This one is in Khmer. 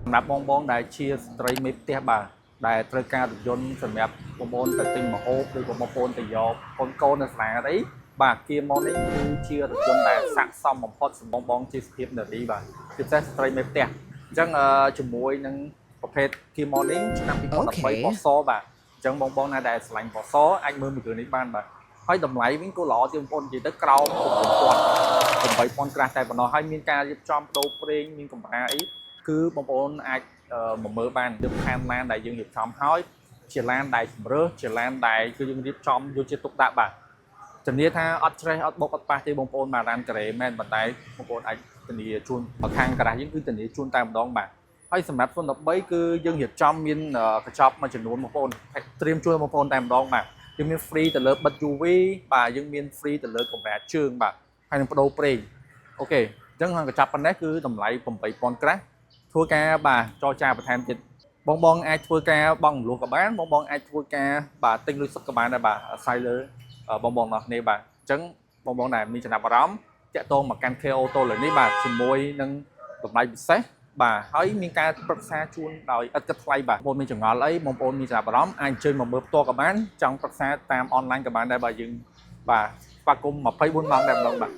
សម្រាប់បងដែលជាស្ត្រីមេផ្ទះបាទដែលត្រូវការរថយន្តសម្រាប់បងប្អូនទៅទិញម្ហូបឬក៏បងប្អូនទៅយកកូននៅសាលាអីបាទ Kia Morning គឺជារថយន្តដែលស័ក្តិសមបំផុតសម្រាប់បងជាសុភាពនារីបាទជាពិសេសស្ត្រីមេផ្ទះអញ្ចឹងជាមួយនឹងប្រភេទ Kia Morning ឆ្នាំ2013ពណ៌សបាទអញ្ចឹងបងណាដែលស្រឡាញ់ពណ៌សអាចមើលមួយគ្រឿងនេះបានបាទហើយតម្លៃវិញក៏ល្អជាងបងប្អូននិយាយទៅក្រោម8000ក្រាស់តែប៉ុណ្ណោះហើយមានការរៀបចំបដូរប្រេងមានកម្រាអីគឺបងប្អូនអាចមកមើលបានលើផែនឡានដែលយើងរៀបចំហើយជាឡានដែលជំរើសជាឡានដែលគឺយើងរៀបចំយកជាទុកដាក់បាទជំនាញថាអត់ច្រេះអត់បុកអត់ប៉ះទេបងប្អូនមកឡានការ៉េមែនប៉ុន្តែបងប្អូនអាចធានាជូនខាងការ៉ាសយើងគឺធានាជូនតែម្ដងបាទហើយសម្រាប់013គឺយើងរៀបចំមានកញ្ចប់មួយចំនួនបងប្អូនត្រៀមជូនបងប្អូនតែម្ដងបាទយើងមាន free ទៅលើបិទ UV បាទយើងមាន free ទៅលើកម្រាលជើងបាទហើយនឹងបដូរប្រេងអូខេអញ្ចឹងកញ្ចប់ប៉ុណ្ណេះគឺតម្លៃ8000ក្រាស់ធ្វើការបាទចរចាបន្ថែមទៀតបងអាចធ្វើការបង់រំលោះក៏បានបងអាចធ្វើការបាទទិញលុយសុទ្ធក៏បានដែរបាទអាស្រ័យលើបងទាំងគ្នាបាទអញ្ចឹងបងដែលមានចំណាប់អារម្មណ៍តាក់ទងមកកាន់ KO Auto លើនេះបាទជាមួយនឹងតម្លៃពិសេសបាទហើយមានការប្រឹក្សាជូនដោយឥតគិតថ្លៃបាទបងមានចង្អល់អីបងប្អូនមានចំណាប់អារម្មណ៍អាចអញ្ជើញមកមើលផ្ទាល់ក៏បានចង់ប្រឹក្សាតាមអនឡាញក៏បានដែរបាទយើងបាទស្វាគមន៍24ម៉ោងតែម្ដងបាទ